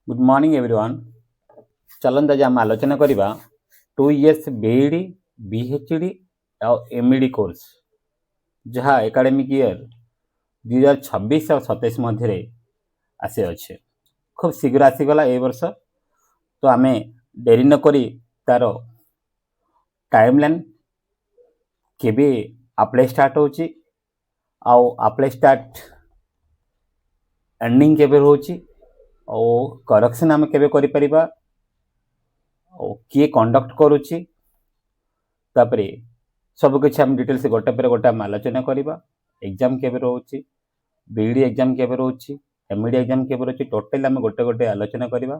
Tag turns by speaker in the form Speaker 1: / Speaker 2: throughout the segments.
Speaker 1: Good morning everyone. चलते आज आम आलोचना करवा 2 इयर्स बीईडी बीएचडी और एमईडी कोर्स जहाँ एकेडमिक ईयर 2026 और 27 मध्य आसी अच्छे खूब शीघ्र आसीगला ए वर्ष। तो आम डेरी नक तार टाइमलाइन केबे अप्लाई स्टार्ट होची आउ अप्लाई स्टार्ट एंडिंग केबे होची और करेक्शन आम केबे करि परिबा और किए कंडक्ट करुच्ची तापरे सबकि आम डिटेल्स गोटे पर गोटे आम आलोचना करवा। एग्जाम केबे रोची, बीईडी एग्जाम केबे रोची, एमईडी एग्जाम केबे रोची, टोटल आम गोटे गोटे आलोचना करवा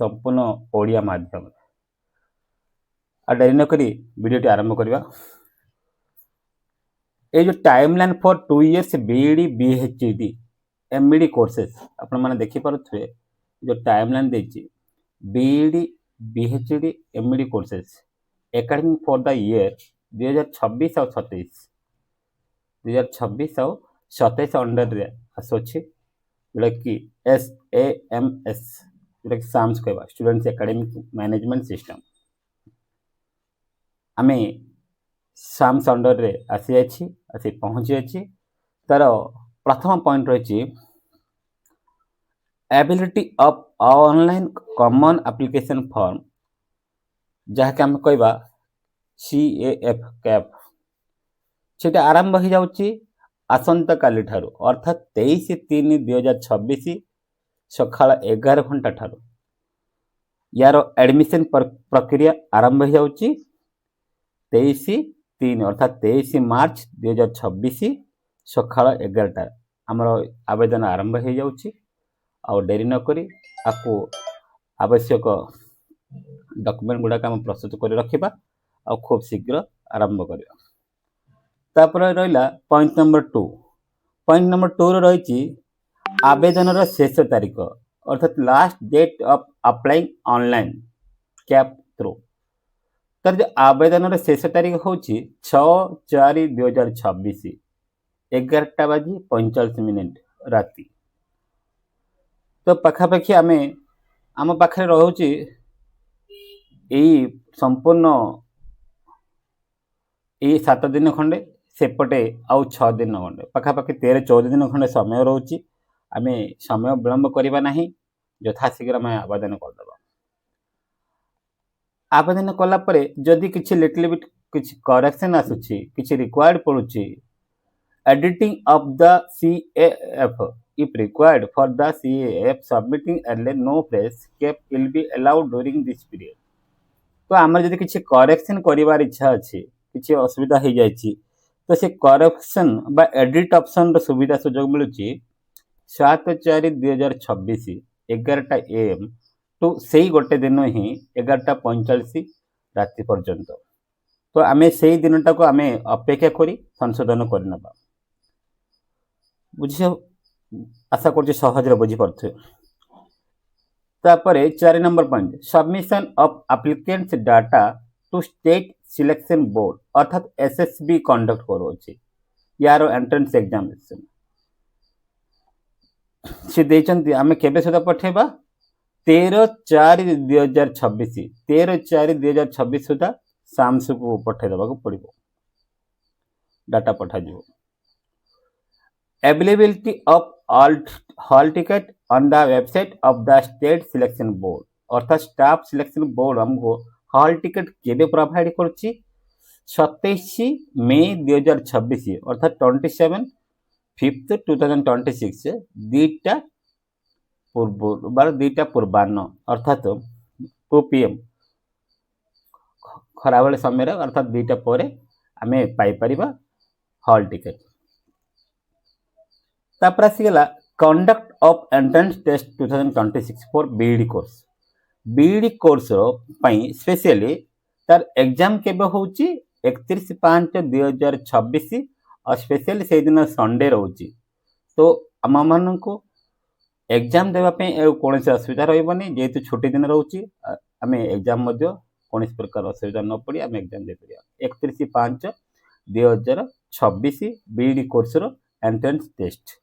Speaker 1: संपूर्ण ओडिया माध्यम। आ डेरी नक वीडियो आरंभ करवा। ये जो टाइमलाइन फॉर 2 इयर्स बीईडी बीएचडी एमईडी कोर्सेस आपण माने देखि पारुथबे जो टाइमलाइन देछि बीईडी बीएचडी MEd courses academic for the year 2026 और 27 अंडर रे आसोछि जोटा कि SAMS जोटा कि साम्स कहबा स्टूडेंट्स एकेडमिक मैनेजमेंट सिस्टम आमे साम्स अंडर रे आसी पहुँची अच्छी। तार प्रथम पॉइंट रही ability of online common application form जहाँकि आम कहवा CAF कैप से आरंभ हो जाऊँगी आसंता काली ठारू अर्थात 23/3/2026 सकाळ 11 घंटा ठारू यार एडमिशन प्रक्रिया आरंभ हो जाऊँगी 23/3 अर्थात 23 मार्च 2026 सकाळ 11टा आमर आवेदन आरंभ हो जाऊँगी। और डेरी नक आपको आवश्यक डॉक्यूमेंट गुड़ाक आम प्रस्तुत कर रखा और खूब शीघ्र आरंभ करवा। तापर रहा पॉइंट नंबर 2। पॉइंट नंबर 2 रही आवेदन शेष तारीख अर्थात last date of applying online CAP through. तर जो आवेदन शेष तारीख हूँ 6/4/2026 11:45 राति। तो पखापाखि आम आम पाखे रोचे संपूर्ण 7 दिन खंडे सेपटे आउ 6 दिन खंडे पखापाखि 13-14 दिन खंडे समय रोचे। आम समय विलंब करवा ना यथाशीघ्र आम आवेदन करदे। आवेदन कलापर जदि किसी लिटिल बिट किसी करेक्शन आसूची किसी रिक्वायर्ड पड़ुची editing of the CAF if required for the CAF submitting early no fresh cap will be allowed during this period। तो आमर जदि किसी करेक्शन करिवार इच्छा अच्छी किसी असुविधा हो जाए तो से करेक्शन बा एडिट ऑप्शन रो सुविधा सुजोग मिलुची 7/4/2026 11टा AM टू से गोटे दिन ही 11:45 राति पर्यंत। तो आम से दिनटा को आम अपेक्षा करी संशोधन करनबा। बुझे आशा कर सहज बुझीपे। तापर 4 number point submission of applicants data to state selection board अर्थात SSB कंडक्ट करोछि यार एंट्रेंस एग्जामिनेशन से देचंती आमे केबे सुधा पठेबा 13/4/2026 13/4/2026 सुधा साम्स को पठे देबा को पड़िबो डाटा पठा दिबो। Availability of hall ticket on the website of the state selection board अर्थात स्टाफ सिलेक्शन बोर्ड हमको हॉल टिकेट केबे प्रोवाइड करछि 27 मई 2026 अर्थात 27/5/2026 2टा पूर्वाह्न अर्थात 2 PM खराबेल समय अर्थात 2टा पर आम पाई हॉल टिकेट। तापर आसीगला conduct of entrance test 2026 for BEd course. BEd course पई स्पेशली तार एग्जाम केबे होउची 31/5/2026 और स्पेशली से दिन संडे रोची। तो आम मान को एग्जाम देवाई कौन असुविधा रही जेहेतु छुट्टी दिन रोची आम एग्जाम कौन प्रकार असुविधा न पड़ी आम एग्जाम दे पार 31/5/2026 बीईडी कोर्स एंट्रेंस टेस्ट।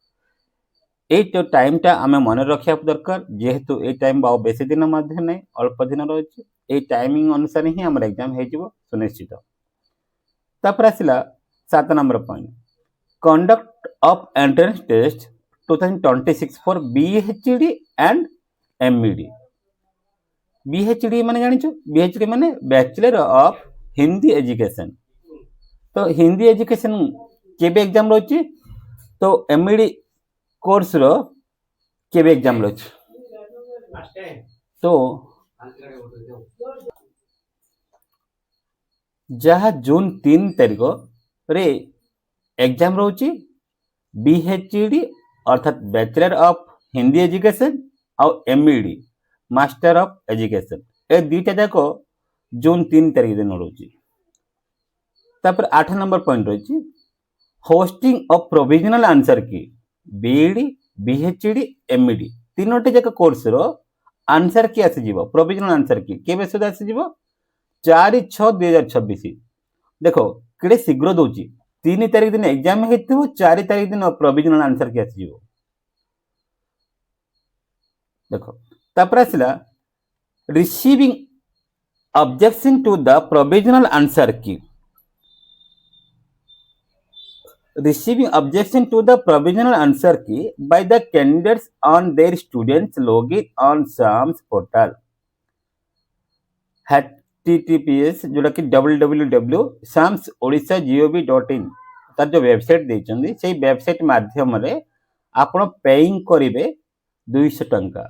Speaker 1: ये जो टाइमटा आम मन रखा दरकार जेहेतु ये टाइम बेस दिन मध्य नहीं अल्प दिन रही ये टाइमिंग अनुसार ही आम एग्जाम हो सुनिश्चित। तापर आसला 7 number point conduct of entrance test 2026 for बीएचडी एंड एमईडी। बीएचडी माने जानिଛୁ बीएचडी माने बैचलर ऑफ हिंदी एजुकेशन। तो हिंदी एजुकेशन केबे एग्जाम रही तो एमईडी कोर्स रो केबे एग्जाम रही तो जहाँ जून 3 तारिख रे एग्जाम रोची बीएचडी अर्थात बैचलर ऑफ हिंदी एजुकेशन और एमईडी मास्टर ऑफ एजुकेशन ए दुईटा जाक जून 3 तारिख दिन रोची। तापर 8 नंबर पॉइंट रही होस्टिंग ऑफ प्रोविजनल आंसर की बीईडी बीएचडी एमईडी तीनोटे जाक कोर्स रो आंसर की आसीजिवो प्रोविजनल आंसर की केबे सुधा आसीजिवो 4/6/2026। देखो केड़े शीघ्र दउची 3 तारिख दिन एग्जाम हेतिवो 4 तारिख दिन प्रोविजनल आंसर की आसीजिवो। देखो तापर आसला receiving objection to the provisional answer key receiving objection to the provisional answer key by the candidates on their students login on SAMS portal https जोटा कि www.samsodisha.gov.in तार जो वेबसाइट देइचंदी सेही वेबसाइट माध्यम रे आपण पेइंग करिवे 200 टंका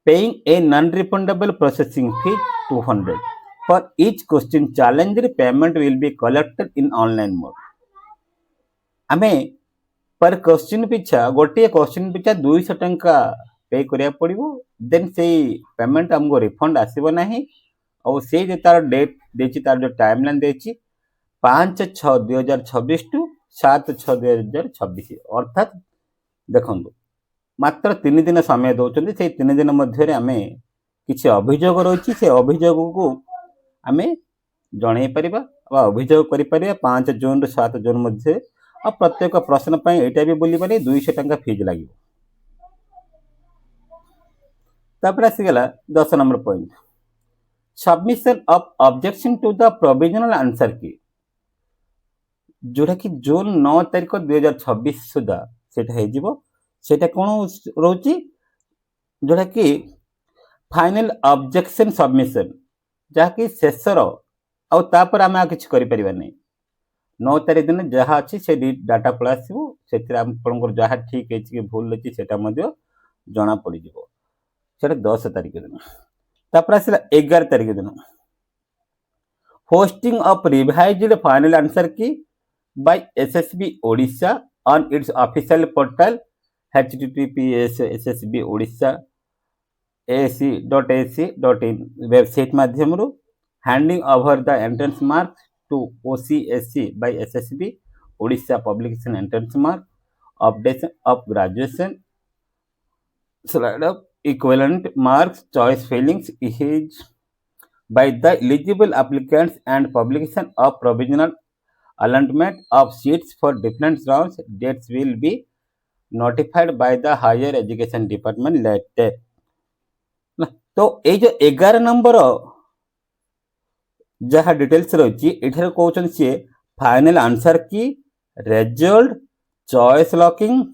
Speaker 1: paying a non refundable processing fee 200 for each question challenged payment will be collected in online mode। आमे पर क्वेश्चन पिछा गोटे क्वेश्चन पिछा 200 टंका पे करिया पड़िबो देन से पेमेंट हमको रिफंड आसीबो नाही और से जे तार डेट देछि तार जो टाइमलाइन देछि 5/6/2026 टू 7/6/2026 अर्थात देखंतु मात्र 3 दिन समय दउचंदी से 3 दिन मध्य रे आमे किछि अभियोग रहिछि से अभियोग को आमे जणै परिबा वा अभियोग करि परिबा 5 जून ରୁ 7 जून मध्य और प्रत्येक प्रश्न पर एटा भी बोली पारे 200 टंका फीस लगे। तापर आसीगला 10 number point submission of objection to the provisional answer key जोटा कि जून 9 तारिख 2026 सुधा सेटा हे जिवो सेटा कोन रोची जोटा कि फाइनल ऑब्जेक्शन सबमिशन जहा कि शेषर आ तापर आमे किछ करि परिबा नै 9 तारिख दिन जहाँ अच्छी से डाटा पड़ा आसो से जहाँ ठीक है कि भूल अच्छी से जना पड़ जाए 10 तारिख दिन। तापर आसला 11 तारिख दिन hosting of revised final answer key by SSB Odisha on its official portal https://ssb.odisha.ac.in website माध्यम handing over the entrance marks to OCSC by SSB Odisha Publication Entrance Mark updation of graduation slide of equivalent marks choice fillings is by the eligible applicants and publication of provisional allotment of seats for different rounds dates will be notified by the higher education department later। तो ये जो 11 number जहाँ details रही कहते सी final answer की result choice locking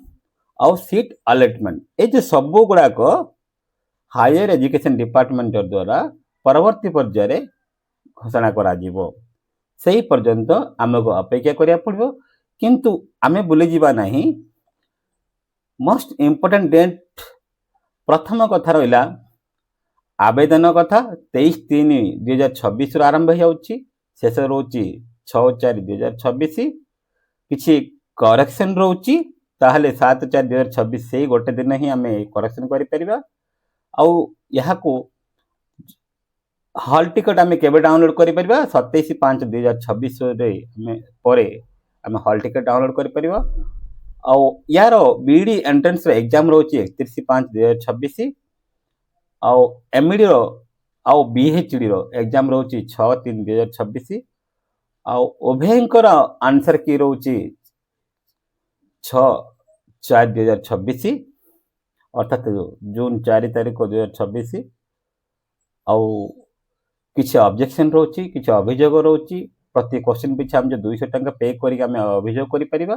Speaker 1: और seat allotment ये जो सब गुड़ाक हायर एजुकेशन डिपार्टमेंट द्वारा परवर्ती पर्याय घोषणा करा से पर्यंत आमको अपेक्षा करिया पड़िबो किंतु आमे बुले जीवा नहीं। मोस्ट इम्पोर्टेंट डेट प्रथम कथा रहा आवेदन कथा 23/3/2026 आरंभ होउछि शेष रोची 6/4/2026 किछि करेक्शन रोची ताहले 7/4/2026 से गोटे दिन ही आमे करेक्शन करि परिबा आउ यहा को हॉल टिकट आमे केबे डाउनलोड करि परिबा 27/5/2026 रे आमे परे आमे हॉल टिकट डाउनलोड करि परिबा आउ यार बीडी एंट्रेंस एग्जाम रोची 31/5/2026 आउ एमईडी रो आउ बीएचडी रो एग्जाम रोची 6/3/2026 आउ ओभेंकर आंसर की रोची 4/2026 अर्थात जून 4 तारिख 2026 आउ किसी ऑब्जेक्शन रोची किसी अभियोग रोची प्रति क्वेश्चन पिछा हम जो 200 टंका पे करके हम अभियोग करि परिबा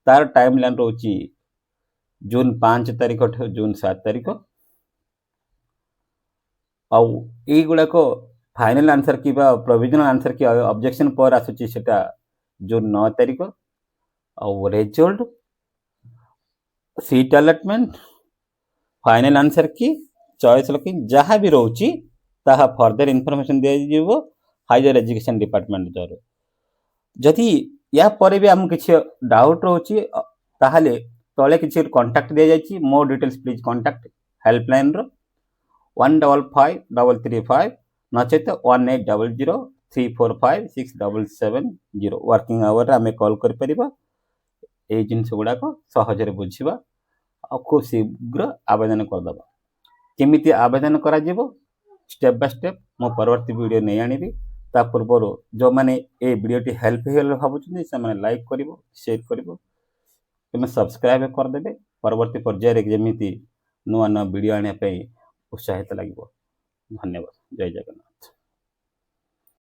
Speaker 1: तार टाइम लाइन रोची जून 5 तारिख ठु जून 7 तारिख आउ एई गुडा को फाइनल आंसर कि प्रोविजनल आंसर कि ऑब्जेक्शन पर आसुची सेटा जून 9 तारिख आउ result seat allotment final answer की चॉइस लॉकिंग जहाँ भी रोची ताहा फर्दर इनफॉरमेशन दिया जीवो हायर एजुकेशन डिपार्टमेंट द्वारा जदि या परे भी हम किसी डाउट रोची ताहाले तले किसी कांटेक्ट दिया जायछि more details please contact helpline रो 1553335 नचेत 1800345677 वर्किंग आवर आमे कॉल कर परिबा ए जिनस गुडा को सहजरे बुझिबा आ खूब शीघ्र आवेदन करदबा केमिति आवेदन करा जीवो स्टेप बाय स्टेप मो परवर्ती वीडियो नहीं आनी ता पूर्व जो माने ए वीडियो हेल्प हेल भावुँ से मैंने लाइक करिवो शेयर करिवो तुम सब्सक्राइब करदेबे परवर्ती पर्यायर जमी नुआ नुआ वीडियो आने उत्साहित लगे। धन्यवाद। जय जगन्नाथ।